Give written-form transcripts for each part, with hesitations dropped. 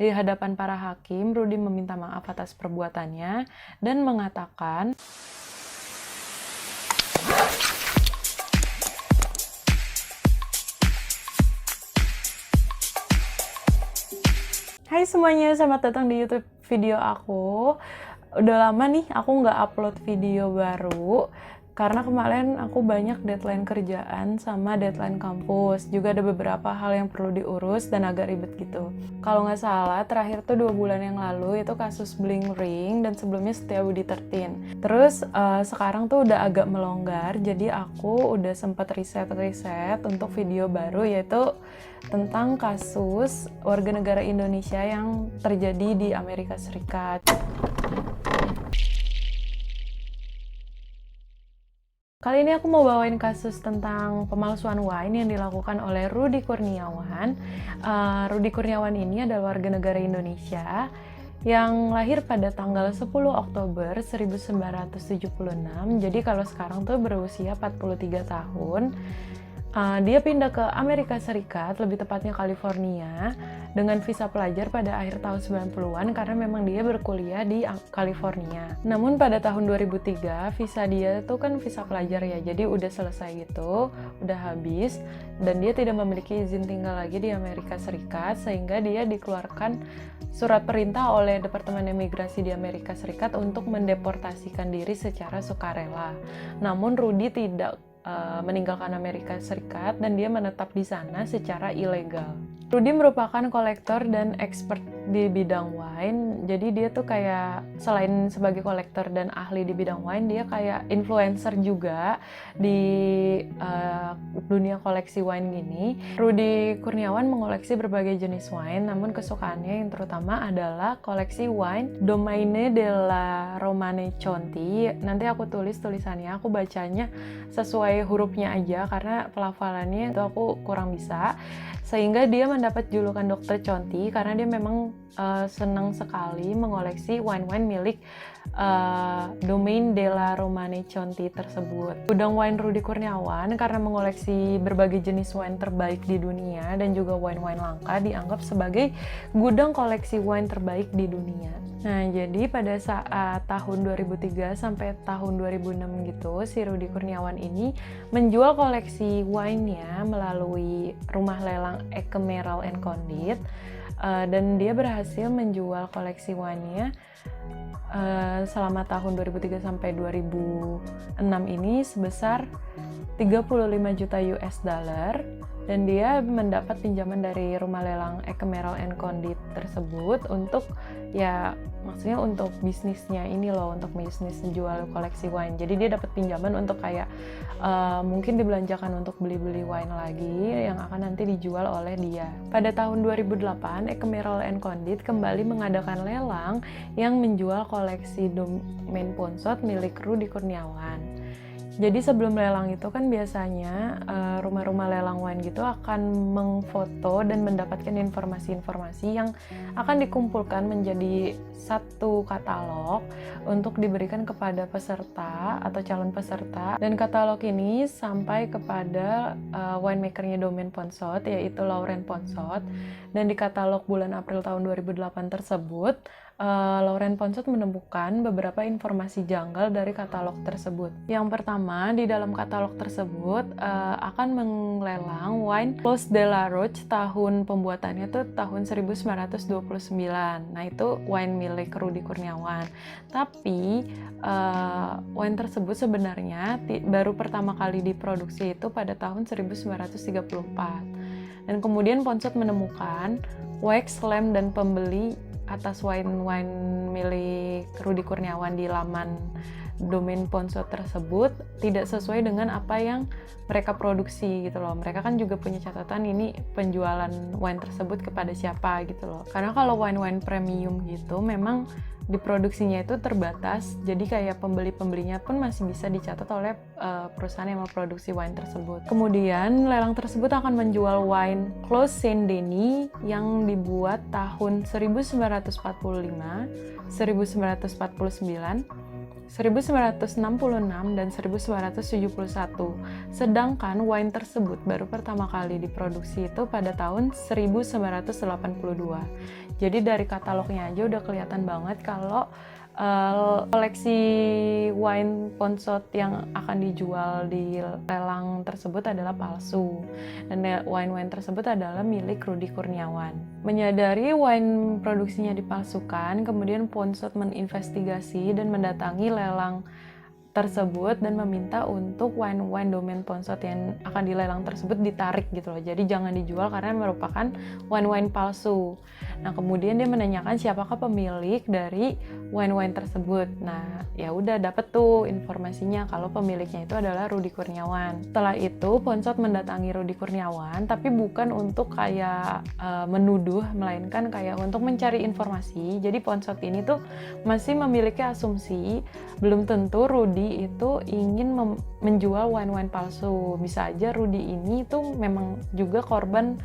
Di hadapan para hakim, Rudy meminta maaf atas perbuatannya dan mengatakan, "Hai semuanya, selamat datang di YouTube video aku. Udah lama nih aku nggak upload video baru karena kemarin aku banyak deadline kerjaan sama deadline kampus. Juga ada beberapa hal yang perlu diurus dan agak ribet gitu. Kalau nggak salah, terakhir tuh 2 bulan yang lalu itu kasus Bling Ring dan sebelumnya Setiabudi 13. Terus sekarang tuh udah agak melonggar, jadi aku udah sempat riset untuk video baru, yaitu tentang kasus warga negara Indonesia yang terjadi di Amerika Serikat. Kali ini aku mau bawain kasus tentang pemalsuan wine yang dilakukan oleh Rudy Kurniawan. Rudy Kurniawan ini adalah warga negara Indonesia yang lahir pada tanggal 10 Oktober 1976. Jadi kalau sekarang tuh berusia 43 tahun. Dia pindah ke Amerika Serikat, lebih tepatnya California, dengan visa pelajar pada akhir tahun 90-an karena memang dia berkuliah di California. Namun pada tahun 2003, visa dia tuh kan visa pelajar ya, jadi udah selesai gitu, udah habis, dan dia tidak memiliki izin tinggal lagi di Amerika Serikat, sehingga dia dikeluarkan surat perintah oleh Departemen Imigrasi di Amerika Serikat untuk mendeportasikan diri secara sukarela. Namun Rudy tidak meninggalkan Amerika Serikat dan dia menetap di sana secara ilegal. Rudy merupakan kolektor dan expert di bidang wine. Jadi dia tuh kayak selain sebagai kolektor dan ahli di bidang wine, dia kayak influencer juga di dunia koleksi wine gini. Rudy Kurniawan mengoleksi berbagai jenis wine, namun kesukaannya yang terutama adalah koleksi wine Domaine della Romane Conti. Nanti aku tulis tulisannya, aku bacanya sesuai hurufnya aja karena pelafalannya itu aku kurang bisa. Sehingga dia mendapat julukan Dokter Conti karena dia memang senang sekali mengoleksi wine-wine milik Domaine della Romane Conti tersebut. Gudang wine Rudy Kurniawan karena mengoleksi berbagai jenis wine terbaik di dunia dan juga wine-wine langka dianggap sebagai gudang koleksi wine terbaik di dunia. Nah, jadi pada saat tahun 2003 sampai tahun 2006 gitu, si Rudy Kurniawan ini menjual koleksi wine-nya melalui rumah lelang Ecmeral & Condit, dan dia berhasil menjual koleksi wine-nya selama tahun 2003 sampai 2006 ini sebesar 35 juta US dollar, dan dia mendapat pinjaman dari rumah lelang Ecmeral & Condit tersebut untuk ya maksudnya untuk bisnisnya ini loh, untuk bisnis jual koleksi wine. Jadi dia dapat pinjaman untuk kayak mungkin dibelanjakan untuk beli-beli wine lagi yang akan nanti dijual oleh dia. Pada tahun 2008, Ecmeral & Condit kembali mengadakan lelang yang menjual koleksi Domaine Ponsot milik Rudy Kurniawan. Jadi sebelum lelang itu kan biasanya rumah-rumah lelang wine gitu akan mengfoto dan mendapatkan informasi-informasi yang akan dikumpulkan menjadi satu katalog untuk diberikan kepada peserta atau calon peserta. Dan katalog ini sampai kepada winemakernya Domaine Ponsot, yaitu Laurent Ponsot. Dan di katalog bulan April tahun 2008 tersebut, Laurent Ponsot menemukan beberapa informasi janggal dari katalog tersebut. Yang pertama, di dalam katalog tersebut akan menglelang wine Clos de la Roche, tahun pembuatannya tuh tahun 1929. Nah, itu wine milik Rudy Kurniawan. Tapi wine tersebut sebenarnya baru pertama kali diproduksi itu pada tahun 1934. Dan kemudian Ponsot menemukan wax, lem, dan pembeli atas wine-wine milik Rudy Kurniawan di laman Domaine Ponsot tersebut tidak sesuai dengan apa yang mereka produksi gitu loh. Mereka kan juga punya catatan ini penjualan wine tersebut kepada siapa gitu loh. Karena kalau wine-wine premium gitu memang diproduksinya itu terbatas, jadi kayak pembeli-pembelinya pun masih bisa dicatat oleh perusahaan yang memproduksi wine tersebut. Kemudian lelang tersebut akan menjual wine Clos Saint-Denis yang dibuat tahun 1945, 1949, 1966 dan 1971. Sedangkan wine tersebut baru pertama kali diproduksi itu pada tahun 1982. Jadi dari katalognya aja udah kelihatan banget kalau koleksi wine Ponsot yang akan dijual di lelang tersebut adalah palsu, dan wine-wine tersebut adalah milik Rudi Kurniawan. Menyadari wine produksinya dipalsukan, kemudian Ponsot menginvestigasi dan mendatangi lelang tersebut dan meminta untuk wine domain Ponsot yang akan dilelang tersebut ditarik gitu loh. Jadi jangan dijual karena merupakan wine palsu. Nah, kemudian dia menanyakan siapakah pemilik dari wine tersebut. Nah, ya udah dapet tuh informasinya kalau pemiliknya itu adalah Rudi Kurniawan. Setelah itu Ponsot mendatangi Rudi Kurniawan, tapi bukan untuk kayak menuduh, melainkan kayak untuk mencari informasi. Jadi Ponsot ini tuh masih memiliki asumsi belum tentu Rudi itu ingin menjual wine palsu. Bisa aja Rudi ini tuh memang juga korban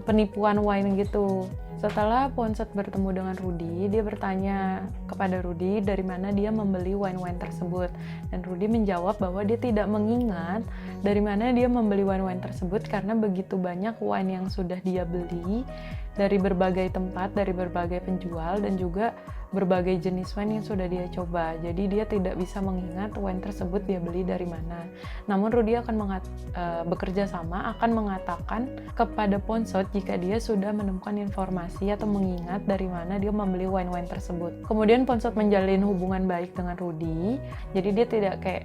penipuan wine gitu. Setelah Ponsot bertemu dengan Rudi, dia bertanya kepada Rudi dari mana dia membeli wine tersebut. Dan Rudi menjawab bahwa dia tidak mengingat dari mana dia membeli wine tersebut karena begitu banyak wine yang sudah dia beli dari berbagai tempat, dari berbagai penjual, dan juga berbagai jenis wine yang sudah dia coba. Jadi dia tidak bisa mengingat wine tersebut dia beli dari mana. Namun Rudi akan bekerja sama, akan mengatakan kepada Ponsot jika dia sudah menemukan informasi atau mengingat dari mana dia membeli wine tersebut. Kemudian Ponsot menjalin hubungan baik dengan Rudi. Jadi dia tidak kayak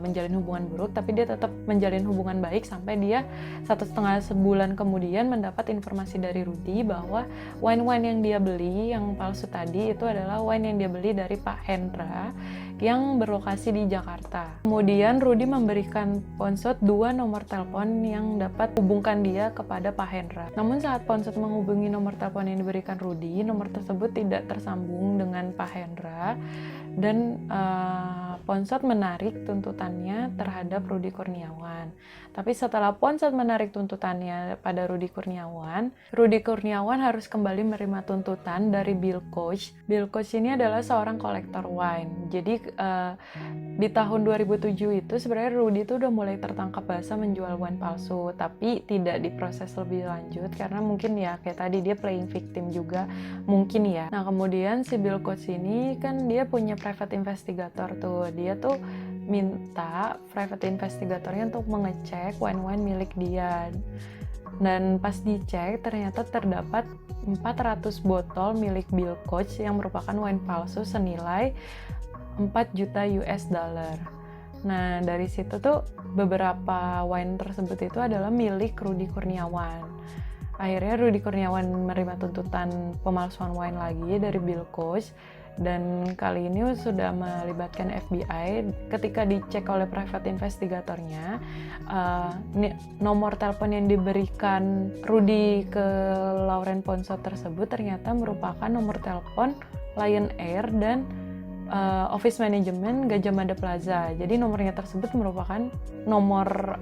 menjalin hubungan buruk, tapi dia tetap menjalin hubungan baik sampai dia 1,5 sebulan kemudian mendapat informasi dari Rudi bahwa wine yang dia beli yang palsu tadi itu adalah wine yang dia beli dari Pak Hendra yang berlokasi di Jakarta. Kemudian Rudi memberikan Ponsot 2 nomor telepon yang dapat hubungkan dia kepada Pak Hendra. Namun saat Ponsot menghubungi nomor telepon yang diberikan Rudi, nomor tersebut tidak tersambung dengan Pak Hendra, dan Ponsot menarik tuntutannya terhadap Rudi Kurniawan. Tapi setelah Ponsot menarik tuntutannya pada Rudi Kurniawan harus kembali menerima tuntutan dari Bill Koch. Bill Koch ini adalah seorang kolektor wine. Jadi di tahun 2007 itu sebenarnya Rudi itu udah mulai tertangkap basah menjual wine palsu, tapi tidak diproses lebih lanjut karena mungkin ya kayak tadi dia playing victim juga mungkin ya. Nah, kemudian si Bill Koch ini kan dia punya private investigator tuh. Dia tuh minta private investigatornya untuk mengecek wine milik dia. Dan pas dicek ternyata terdapat 400 botol milik Bill Koch yang merupakan wine palsu senilai 4 juta US dollar. Nah, dari situ tuh beberapa wine tersebut itu adalah milik Rudi Kurniawan. Akhirnya Rudi Kurniawan menerima tuntutan pemalsuan wine lagi dari Bill Koch, dan kali ini sudah melibatkan FBI. Ketika dicek oleh private investigatornya, nomor telepon yang diberikan Rudi ke Lauren Ponsot tersebut ternyata merupakan nomor telepon Lion Air dan Office Management Gajah Mada Plaza. Jadi nomornya tersebut merupakan nomor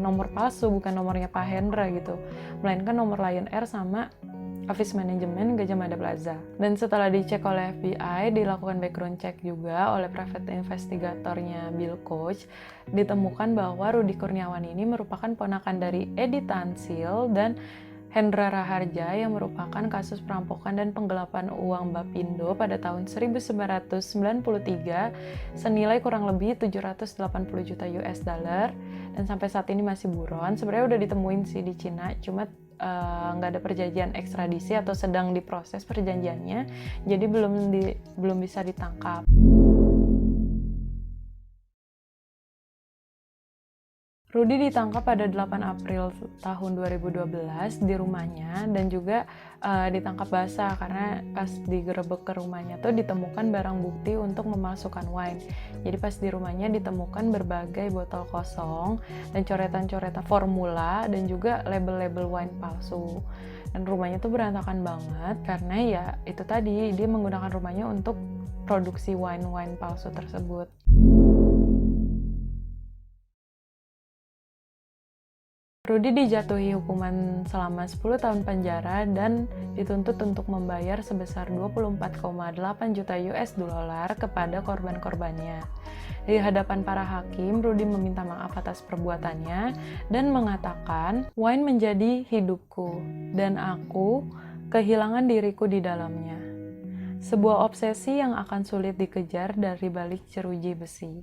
nomor palsu, bukan nomornya Pak Hendra gitu, melainkan nomor Lion Air sama Office Management Gajah Mada Plaza. Dan setelah dicek oleh FBI, dilakukan background check juga oleh private investigatornya Bill Koch, ditemukan bahwa Rudi Kurniawan ini merupakan ponakan dari Edi Tansil dan Hendra Raharja yang merupakan kasus perampokan dan penggelapan uang Bappindo pada tahun 1993 senilai kurang lebih 780 juta US dollar, dan sampai saat ini masih buron. Sebenarnya udah ditemuin sih di Cina, cuma nggak ada perjanjian ekstradisi atau sedang diproses perjanjiannya, jadi belum bisa ditangkap. Rudi ditangkap pada 8 April tahun 2012 di rumahnya, dan juga ditangkap basah karena pas digerebek ke rumahnya tuh ditemukan barang bukti untuk memalsukan wine. Jadi pas di rumahnya ditemukan berbagai botol kosong dan coretan-coretan formula dan juga label-label wine palsu. Dan rumahnya tuh berantakan banget karena ya itu tadi dia menggunakan rumahnya untuk produksi wine palsu tersebut. Rudi dijatuhi hukuman selama 10 tahun penjara dan dituntut untuk membayar sebesar 24,8 juta US dollar kepada korban-korbannya. Di hadapan para hakim, Rudi meminta maaf atas perbuatannya dan mengatakan, "Wine menjadi hidupku, dan aku kehilangan diriku di dalamnya. Sebuah obsesi yang akan sulit dikejar dari balik jeruji besi.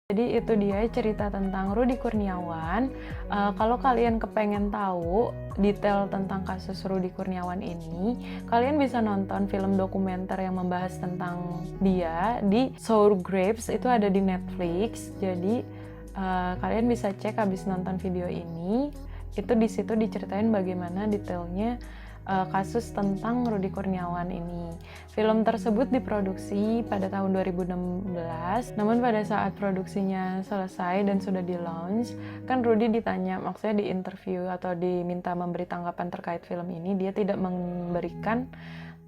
Jadi itu dia cerita tentang Rudi Kurniawan. Kalau kalian kepengen tahu detail tentang kasus Rudi Kurniawan ini, kalian bisa nonton film dokumenter yang membahas tentang dia di Sour Grapes, itu ada di Netflix. Jadi kalian bisa cek habis nonton video ini. Itu di situ diceritain bagaimana detailnya kasus tentang Rudi Kurniawan ini. Film tersebut diproduksi pada tahun 2016, namun pada saat produksinya selesai dan sudah di-launch, kan Rudi ditanya, maksudnya di interview atau diminta memberi tanggapan terkait film ini, dia tidak memberikan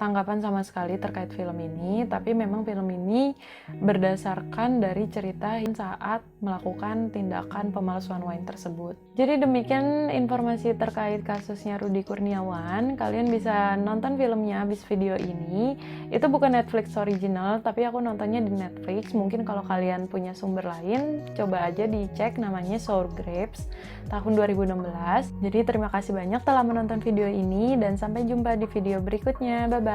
tanggapan sama sekali terkait film ini, tapi memang film ini berdasarkan dari cerita saat melakukan tindakan pemalsuan wine tersebut. Jadi demikian informasi terkait kasusnya Rudi Kurniawan. Kalian bisa nonton filmnya habis video ini. Itu bukan Netflix original, tapi aku nontonnya di Netflix. Mungkin kalau kalian punya sumber lain, coba aja dicek, namanya Sour Grapes tahun 2016. Jadi terima kasih banyak telah menonton video ini dan sampai jumpa di video berikutnya. Bye bye.